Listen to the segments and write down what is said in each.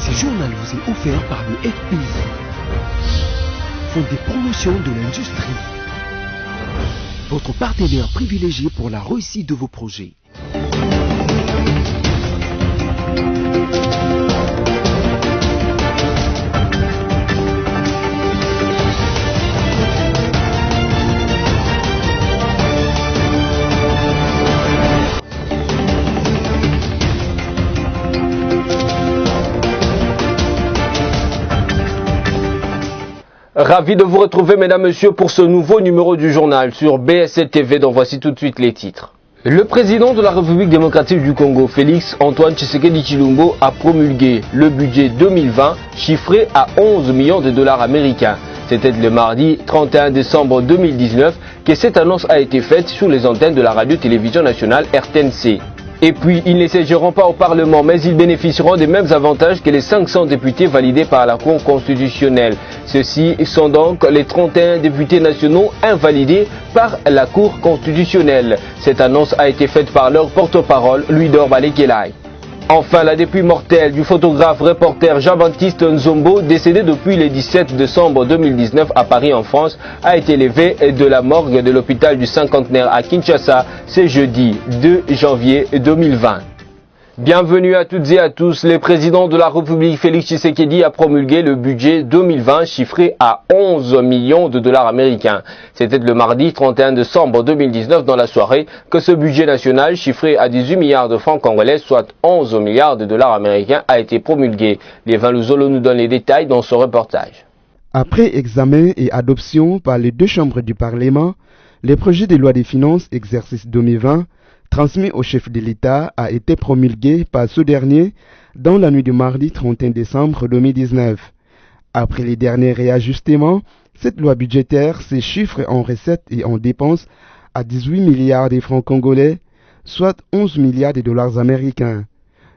Ce journal vous est offert par le FPI, Fonds de promotion de l'industrie, votre partenaire privilégié pour la réussite de vos projets. Ravi de vous retrouver, mesdames, messieurs, pour ce nouveau numéro du journal sur BSL TV, dont voici tout de suite les titres. Le président de la République démocratique du Congo, Félix Antoine Tshisekedi Tshilombo, a promulgué le budget 2020 chiffré à 11 millions de dollars américains. C'était le mardi 31 décembre 2019 que cette annonce a été faite sur les antennes de la radio-télévision nationale RTNC. Et puis, ils ne siégeront pas au Parlement, mais ils bénéficieront des mêmes avantages que les 500 députés validés par la Cour constitutionnelle. Ceux-ci sont donc les 31 députés nationaux invalidés par la Cour constitutionnelle. Cette annonce a été faite par leur porte-parole, Louis-Dor Balekelai. Enfin, la dépouille mortelle du photographe-reporter Jean-Baptiste Nzombo, décédé depuis le 17 décembre 2019 à Paris en France, a été levée de la morgue de l'hôpital du Cinquantenaire à Kinshasa ce jeudi 2 janvier 2020. Bienvenue à toutes et à tous. Le président de la République, Félix Tshisekedi, a promulgué le budget 2020 chiffré à 11 millions de dollars américains. C'était le mardi 31 décembre 2019 dans la soirée que ce budget national chiffré à 18 milliards de francs congolais, soit 11 milliards de dollars américains, a été promulgué. Lévin Luzolo nous donne les détails dans ce reportage. Après examen et adoption par les deux chambres du Parlement, le projet de loi des finances exercice 2020 transmis au chef de l'État a été promulgué par ce dernier dans la nuit du mardi 31 décembre 2019. Après les derniers réajustements, cette loi budgétaire se chiffre en recettes et en dépenses à 18 milliards de francs congolais, soit 11 milliards de dollars américains.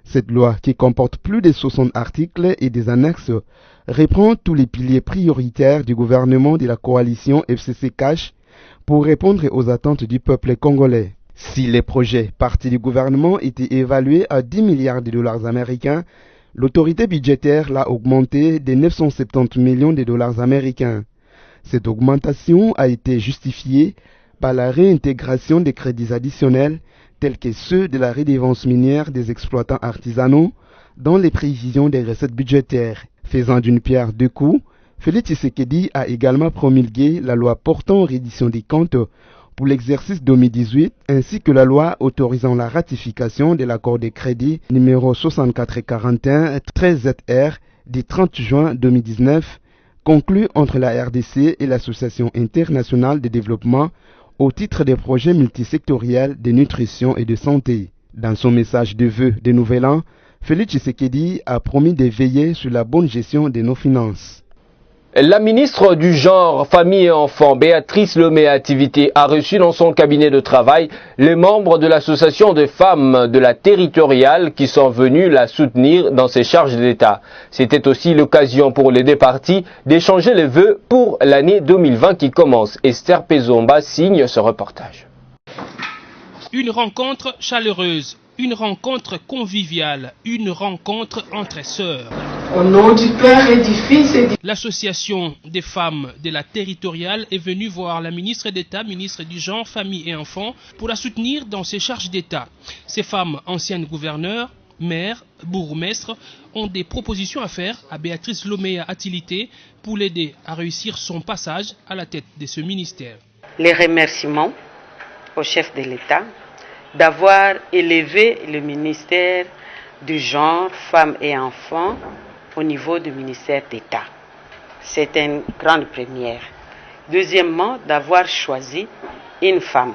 Cette loi, qui comporte plus de 60 articles et des annexes, reprend tous les piliers prioritaires du gouvernement de la coalition FCC Cash pour répondre aux attentes du peuple congolais. Si les projets partis du gouvernement étaient évalués à 10 milliards de dollars américains, l'autorité budgétaire l'a augmenté de 970 millions de dollars américains. Cette augmentation a été justifiée par la réintégration des crédits additionnels tels que ceux de la redevance minière des exploitants artisanaux dans les prévisions des recettes budgétaires. Faisant d'une pierre deux coups, Félix Tshisekedi a également promulgué la loi portant reddition des comptes pour l'exercice 2018, ainsi que la loi autorisant la ratification de l'accord de crédit numéro 6441-13ZR du 30 juin 2019, conclu entre la RDC et l'Association internationale de développement au titre des projets multisectoriels de nutrition et de santé. Dans son message de vœux de Nouvel An, Félix Tshisekedi a promis de veiller sur la bonne gestion de nos finances. La ministre du Genre, Famille et Enfants, Béatrice Lomé-Activité, a reçu dans son cabinet de travail les membres de l'association des femmes de la territoriale qui sont venus la soutenir dans ses charges d'État. C'était aussi l'occasion pour les deux parties d'échanger les vœux pour l'année 2020 qui commence. Esther Pezomba signe ce reportage. Une rencontre chaleureuse, une rencontre conviviale, une rencontre entre sœurs. Au nom du Père et du Fils et du... L'association des femmes de la territoriale est venue voir la ministre d'État, ministre du Genre, Famille et Enfants, pour la soutenir dans ses charges d'État. Ces femmes, anciennes gouverneurs, maires, bourgmestres, ont des propositions à faire à Béatrice Lomé-Activité pour l'aider à réussir son passage à la tête de ce ministère. Les remerciements au chef de l'État d'avoir élevé le ministère du Genre, Femmes et Enfants au niveau du ministère d'État. C'est une grande première. Deuxièmement, d'avoir choisi une femme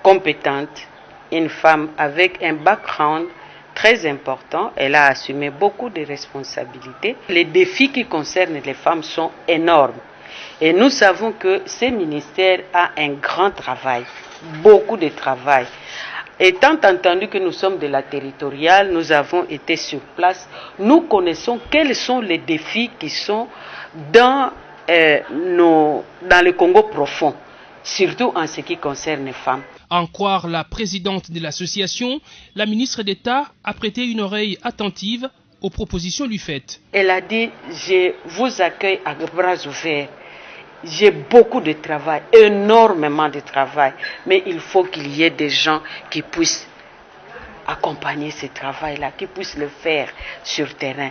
compétente, une femme avec un background très important. Elle a assumé beaucoup de responsabilités. Les défis qui concernent les femmes sont énormes. Et nous savons que ce ministère a un grand travail, beaucoup de travail. Étant entendu que nous sommes de la territoriale, nous avons été sur place, nous connaissons quels sont les défis qui sont dans le Congo profond, surtout en ce qui concerne les femmes. À en croire la présidente de l'association, la ministre d'État a prêté une oreille attentive aux propositions lui faites. Elle a dit, je vous accueille à bras ouverts. J'ai beaucoup de travail, énormément de travail, mais il faut qu'il y ait des gens qui puissent accompagner ce travail-là, qui puissent le faire sur terrain.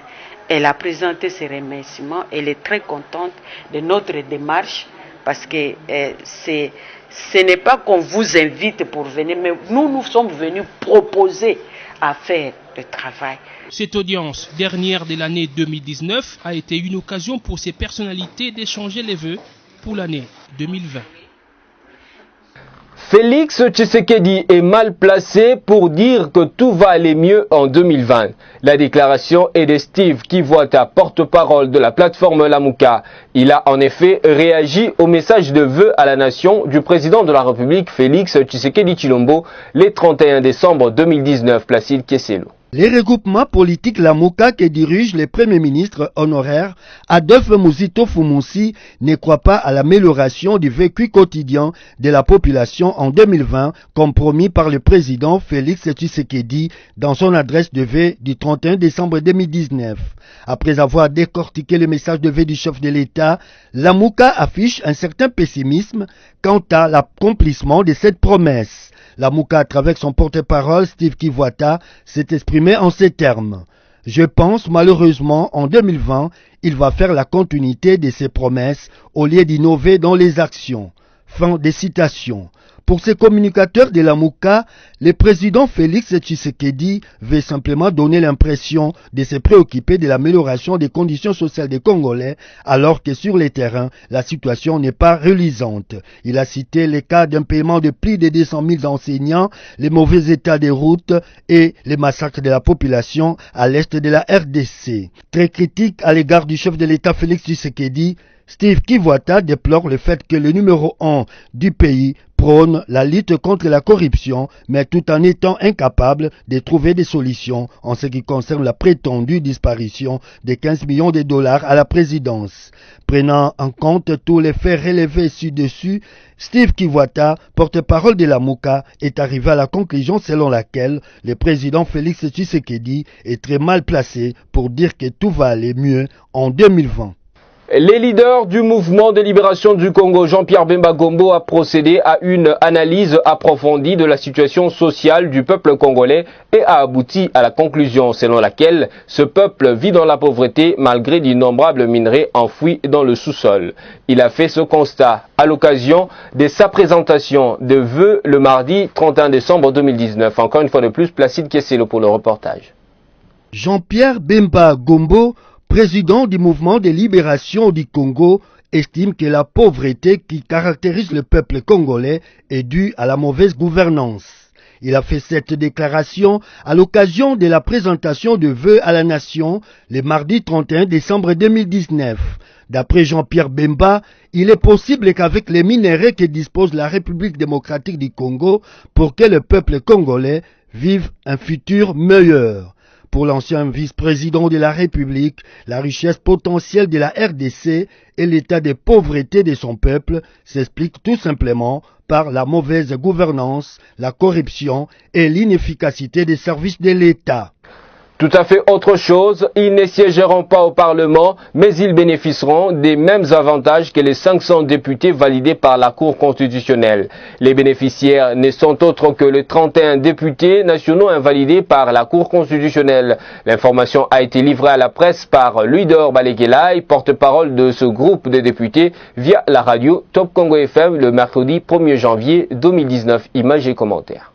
Elle a présenté ses remerciements, elle est très contente de notre démarche parce que ce n'est pas qu'on vous invite pour venir, mais nous sommes venus proposer à faire le travail. Cette audience dernière de l'année 2019 a été une occasion pour ces personnalités d'échanger les vœux pour l'année 2020. Félix Tshisekedi est mal placé pour dire que tout va aller mieux en 2020. La déclaration est de Steve Kivuata, porte-parole de la plateforme Lamuka. Il a en effet réagi au message de vœux à la nation du président de la République Félix Tshisekedi Tshilombo le 31 décembre 2019, Placide Kesselo. Les regroupements politiques Lamuka que dirigent les premiers ministres honoraires Adolphe Muzito Fumunsi ne croient pas à l'amélioration du vécu quotidien de la population en 2020, comme promis par le président Félix Tshisekedi dans son adresse de vœux du 31 décembre 2019. Après avoir décortiqué le message de vœux du chef de l'État, Lamuka affiche un certain pessimisme quant à l'accomplissement de cette promesse. Lamuka, à travers son porte-parole, Steve Kivuata, s'est exprimé en ces termes. « Je pense malheureusement en 2020, il va faire la continuité de ses promesses au lieu d'innover dans les actions. » Fin des citations. Pour ces communicateurs de Lamuka, le président Félix Tshisekedi veut simplement donner l'impression de se préoccuper de l'amélioration des conditions sociales des Congolais, alors que sur le terrain, la situation n'est pas reluisante. Il a cité les cas d'un paiement de plus de 200 000 enseignants, les mauvais états des routes et les massacres de la population à l'est de la RDC. Très critique à l'égard du chef de l'État Félix Tshisekedi, Steve Kivuata déplore le fait que le numéro 1 du pays prône la lutte contre la corruption, mais tout en étant incapable de trouver des solutions en ce qui concerne la prétendue disparition de 15 millions de dollars à la présidence. Prenant en compte tous les faits relevés ci-dessus, Steve Kivuata, porte-parole de Lamuka, est arrivé à la conclusion selon laquelle le président Félix Tshisekedi est très mal placé pour dire que tout va aller mieux en 2020. Les leaders du mouvement de libération du Congo, Jean-Pierre Bemba Gombo, a procédé à une analyse approfondie de la situation sociale du peuple congolais et a abouti à la conclusion selon laquelle ce peuple vit dans la pauvreté malgré d'innombrables minerais enfouis dans le sous-sol. Il a fait ce constat à l'occasion de sa présentation de vœux le mardi 31 décembre 2019. Encore une fois de plus, Placide Kesselo pour le reportage. Jean-Pierre Bemba Gombo, président du mouvement de libération du Congo, estime que la pauvreté qui caractérise le peuple congolais est due à la mauvaise gouvernance. Il a fait cette déclaration à l'occasion de la présentation de vœux à la nation le mardi 31 décembre 2019. D'après Jean-Pierre Bemba, il est possible qu'avec les minéraux que dispose la République démocratique du Congo, pour que le peuple congolais vive un futur meilleur. Pour l'ancien vice-président de la République, la richesse potentielle de la RDC et l'état de pauvreté de son peuple s'expliquent tout simplement par la mauvaise gouvernance, la corruption et l'inefficacité des services de l'État. Tout à fait autre chose, ils ne siégeront pas au Parlement, mais ils bénéficieront des mêmes avantages que les 500 députés validés par la Cour constitutionnelle. Les bénéficiaires ne sont autres que les 31 députés nationaux invalidés par la Cour constitutionnelle. L'information a été livrée à la presse par Louis-Dor Balekelai, porte-parole de ce groupe de députés, via la radio Top Congo FM le mercredi 1er janvier 2019. Images et commentaires.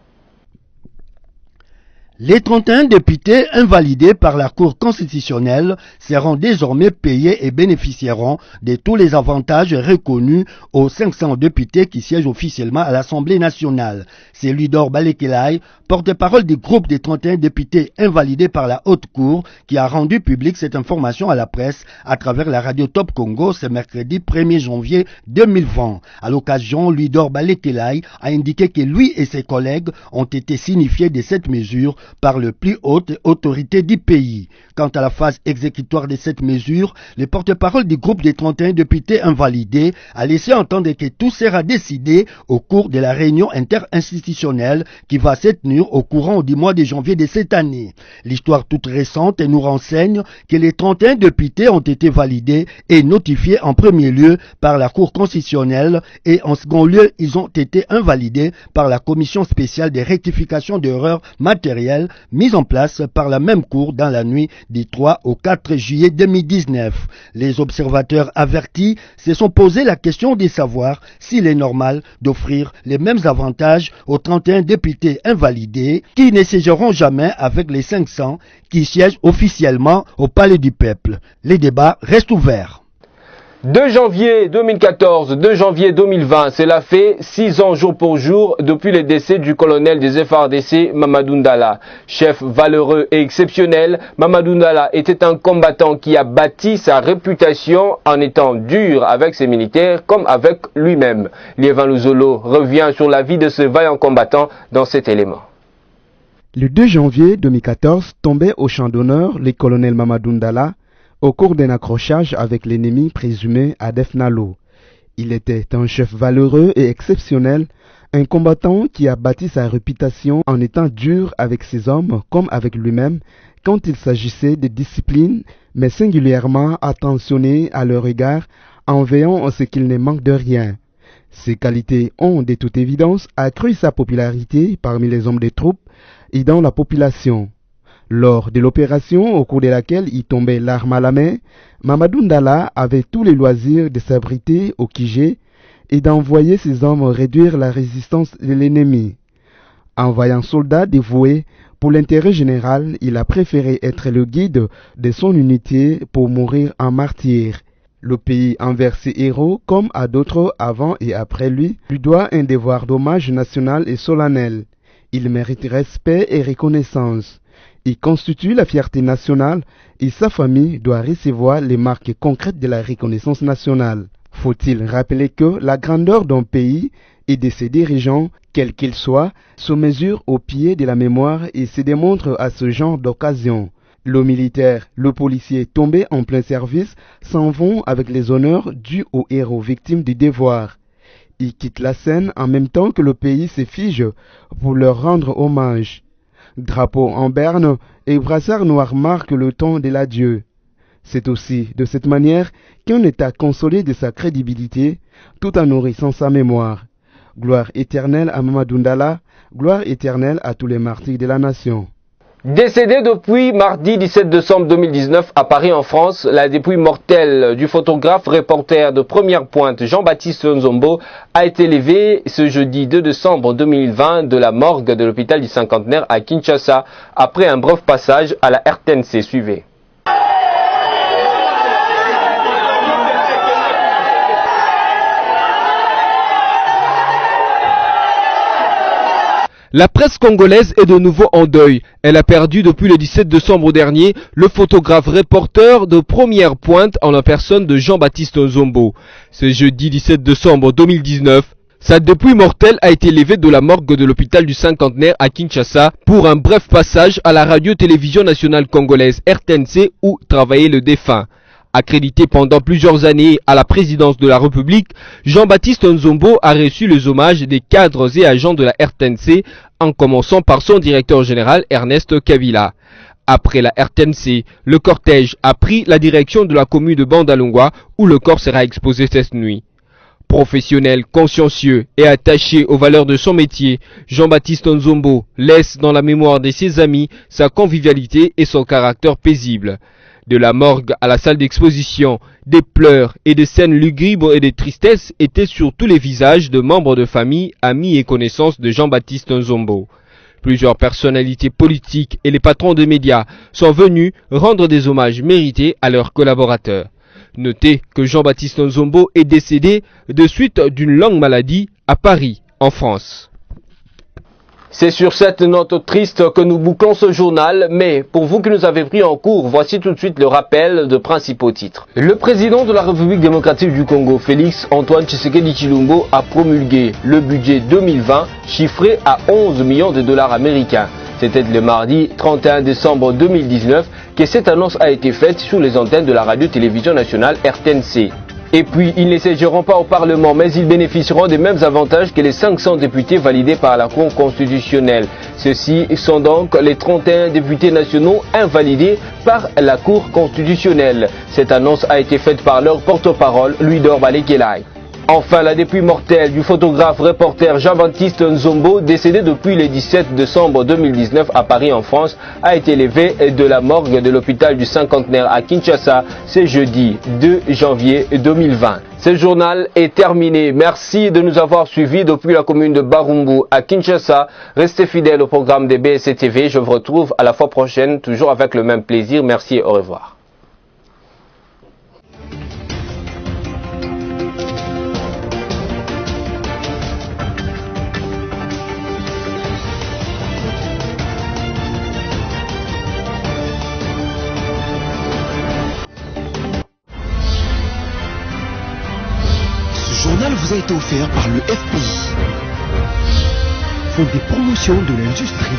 Les 31 députés invalidés par la Cour constitutionnelle seront désormais payés et bénéficieront de tous les avantages reconnus aux 500 députés qui siègent officiellement à l'Assemblée nationale. C'est Louis-Dor Balekelai, porte-parole du groupe des 31 députés invalidés par la Haute Cour, qui a rendu publique cette information à la presse à travers la radio Top Congo ce mercredi 1er janvier 2020. À l'occasion, Louis-Dor Balekelai a indiqué que lui et ses collègues ont été signifiés de cette mesure par le plus haute autorité du pays. Quant à la phase exécutoire de cette mesure, le porte-parole du groupe des 31 députés invalidés a laissé entendre que tout sera décidé au cours de la réunion interinstitutionnelle qui va se tenir au courant du mois de janvier de cette année. L'histoire toute récente nous renseigne que les 31 députés ont été validés et notifiés en premier lieu par la Cour constitutionnelle et en second lieu, ils ont été invalidés par la commission spéciale de rectification d'erreurs matérielles mise en place par la même Cour dans la nuit du 3 au 4 juillet 2019. Les observateurs avertis se sont posé la question de savoir s'il est normal d'offrir les mêmes avantages aux 31 députés invalidés qui ne siégeront jamais avec les 500 qui siègent officiellement au Palais du Peuple. Les débats restent ouverts. 2 janvier 2014, 2 janvier 2020, cela fait 6 ans jour pour jour depuis le décès du colonel des FARDC, Mamadou Ndala. Chef valeureux et exceptionnel, Mamadou Ndala était un combattant qui a bâti sa réputation en étant dur avec ses militaires comme avec lui-même. Liévin Luzolo revient sur la vie de ce vaillant combattant dans cet élément. Le 2 janvier 2014 tombait au champ d'honneur le colonel Mamadou Ndala au cours d'un accrochage avec l'ennemi présumé à Defnalo. Il était un chef valeureux et exceptionnel, un combattant qui a bâti sa réputation en étant dur avec ses hommes comme avec lui-même quand il s'agissait de discipline, mais singulièrement attentionné à leur égard en veillant à ce qu'il ne manque de rien. Ces qualités ont, de toute évidence, accru sa popularité parmi les hommes des troupes et dans la population. Lors de l'opération au cours de laquelle il tombait l'arme à la main, Mamadou Ndala avait tous les loisirs de s'abriter au Kijé et d'envoyer ses hommes réduire la résistance de l'ennemi. Envoyant soldat dévoué pour l'intérêt général, il a préféré être le guide de son unité pour mourir en martyr. Le pays envers ses héros, comme à d'autres avant et après lui doit un devoir d'hommage national et solennel. Il mérite respect et reconnaissance. Il constitue la fierté nationale et sa famille doit recevoir les marques concrètes de la reconnaissance nationale. Faut-il rappeler que la grandeur d'un pays et de ses dirigeants, quels qu'ils soient, se mesure au pied de la mémoire et se démontre à ce genre d'occasion. Le militaire, le policier tombés en plein service s'en vont avec les honneurs dus aux héros victimes du devoir. Ils quittent la scène en même temps que le pays se fige pour leur rendre hommage. Drapeau en berne et brassard noir marquent le temps de l'adieu. C'est aussi de cette manière qu'un État consolé de sa crédibilité tout en nourrissant sa mémoire. Gloire éternelle à Mamadou Ndala, gloire éternelle à tous les martyrs de la nation. Décédé depuis mardi 17 décembre 2019 à Paris en France, la dépouille mortelle du photographe reporter de Première Pointe Jean-Baptiste Nzombo a été levée ce jeudi 2 décembre 2020 de la morgue de l'hôpital du Cinquantenaire à Kinshasa après un bref passage à la RTNC. Suivez. La presse congolaise est de nouveau en deuil. Elle a perdu depuis le 17 décembre dernier le photographe reporter de Première Pointe en la personne de Jean-Baptiste Nzombo. Ce jeudi 17 décembre 2019, sa dépouille mortelle a été levée de la morgue de l'hôpital du Cinquantenaire à Kinshasa pour un bref passage à la radio-télévision nationale congolaise RTNC où travaillait le défunt. Accrédité pendant plusieurs années à la présidence de la République, Jean-Baptiste Nzombo a reçu les hommages des cadres et agents de la RTNC, en commençant par son directeur général Ernest Kavila. Après la RTNC, le cortège a pris la direction de la commune de Bandalungwa où le corps sera exposé cette nuit. Professionnel, consciencieux et attaché aux valeurs de son métier, Jean-Baptiste Nzombo laisse dans la mémoire de ses amis sa convivialité et son caractère paisible. De la morgue à la salle d'exposition, des pleurs et des scènes lugubres et des tristesses étaient sur tous les visages de membres de famille, amis et connaissances de Jean-Baptiste Nzombo. Plusieurs personnalités politiques et les patrons de médias sont venus rendre des hommages mérités à leurs collaborateurs. Notez que Jean-Baptiste Nzombo est décédé de suite d'une longue maladie à Paris, en France. C'est sur cette note triste que nous bouclons ce journal, mais pour vous qui nous avez pris en cours, voici tout de suite le rappel de principaux titres. Le président de la République démocratique du Congo, Félix Antoine Tshisekedi Tshilombo, a promulgué le budget 2020 chiffré à 11 millions de dollars américains. C'était le mardi 31 décembre 2019 que cette annonce a été faite sur les antennes de la radio-télévision nationale RTNC. Et puis, ils ne siégeront pas au Parlement, mais ils bénéficieront des mêmes avantages que les 500 députés validés par la Cour constitutionnelle. Ceux-ci sont donc les 31 députés nationaux invalidés par la Cour constitutionnelle. Cette annonce a été faite par leur porte-parole, Louis-Dor Balekelai. Enfin, la dépouille mortelle du photographe-reporter Jean-Baptiste Nzombo, décédé depuis le 17 décembre 2019 à Paris en France, a été élevée de la morgue de l'hôpital du Cinquantenaire à Kinshasa ce jeudi 2 janvier 2020. Ce journal est terminé. Merci de nous avoir suivis depuis la commune de Barumbu à Kinshasa. Restez fidèles au programme de BSC TV. Je vous retrouve à la fois prochaine, toujours avec le même plaisir. Merci et au revoir. Ce journal vous a été offert par le FPI, Fonds des promotions de l'industrie.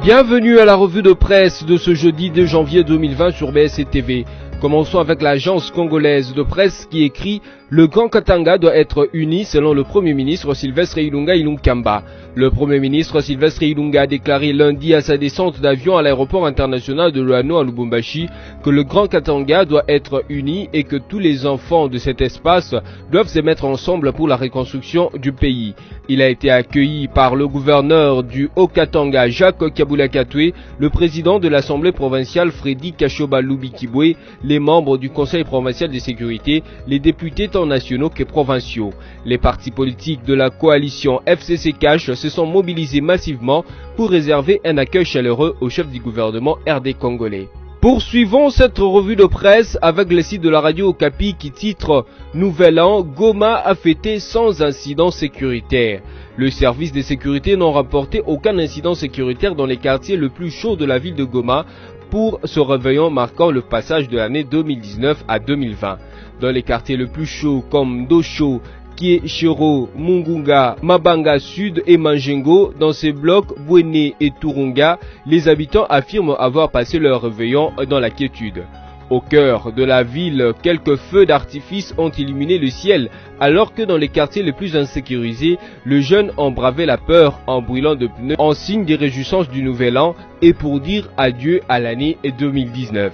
Bienvenue à la revue de presse de ce jeudi 2 janvier 2020 sur BSC TV. Commençons avec l'agence congolaise de presse qui écrit « Le Grand Katanga doit être uni selon le Premier ministre Sylvestre Ilunga Ilunkamba ». Le Premier ministre Sylvestre Ilunga a déclaré lundi à sa descente d'avion à l'aéroport international de Luano à Lubumbashi que le Grand Katanga doit être uni et que tous les enfants de cet espace doivent se mettre ensemble pour la reconstruction du pays. Il a été accueilli par le gouverneur du Haut-Katanga Jacques Kabula Katwe, le président de l'Assemblée provinciale Freddy Kashoba Lubikibwe, les membres du Conseil provincial de sécurité, les députés tant nationaux que provinciaux. Les partis politiques de la coalition FCC Cash se sont mobilisés massivement pour réserver un accueil chaleureux au chef du gouvernement RD congolais. Poursuivons cette revue de presse avec le site de la radio Okapi qui titre « Nouvel an, Goma a fêté sans incident sécuritaire ». Le service de sécurité n'a rapporté aucun incident sécuritaire dans les quartiers les plus chauds de la ville de Goma pour ce réveillon marquant le passage de l'année 2019 à 2020. Dans les quartiers les plus chauds comme Dosho, Kieshiro, Mungunga, Mabanga Sud et Manjengo, dans ces blocs Bouéné et Turunga, les habitants affirment avoir passé leur réveillon dans la quiétude. Au cœur de la ville, quelques feux d'artifice ont illuminé le ciel, alors que dans les quartiers les plus insécurisés, les jeunes ont bravé la peur en brûlant de pneus en signe des réjouissances du nouvel an et pour dire adieu à l'année 2019.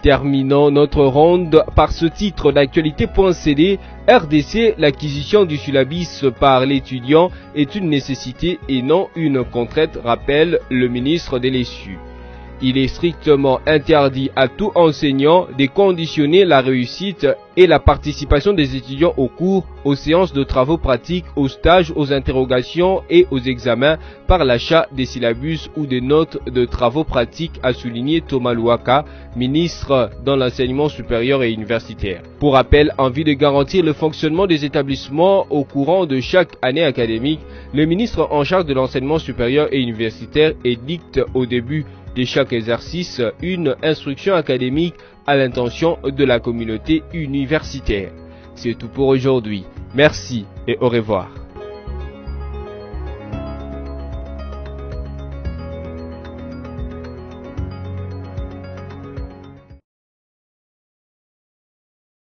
Terminons notre ronde par ce titre d'actualité.cd. RDC, l'acquisition du syllabus par l'étudiant est une nécessité et non une contrainte, rappelle le ministre de l'ESU. Il est strictement interdit à tout enseignant de conditionner la réussite et la participation des étudiants aux cours, aux séances de travaux pratiques, aux stages, aux interrogations et aux examens par l'achat des syllabus ou des notes de travaux pratiques, a souligné Thomas Louaka, ministre dans l'enseignement supérieur et universitaire. Pour rappel, en vue de garantir le fonctionnement des établissements au courant de chaque année académique, le ministre en charge de l'enseignement supérieur et universitaire édicte au début de chaque exercice une instruction académique à l'intention de la communauté universitaire. C'est tout pour aujourd'hui. Merci et au revoir.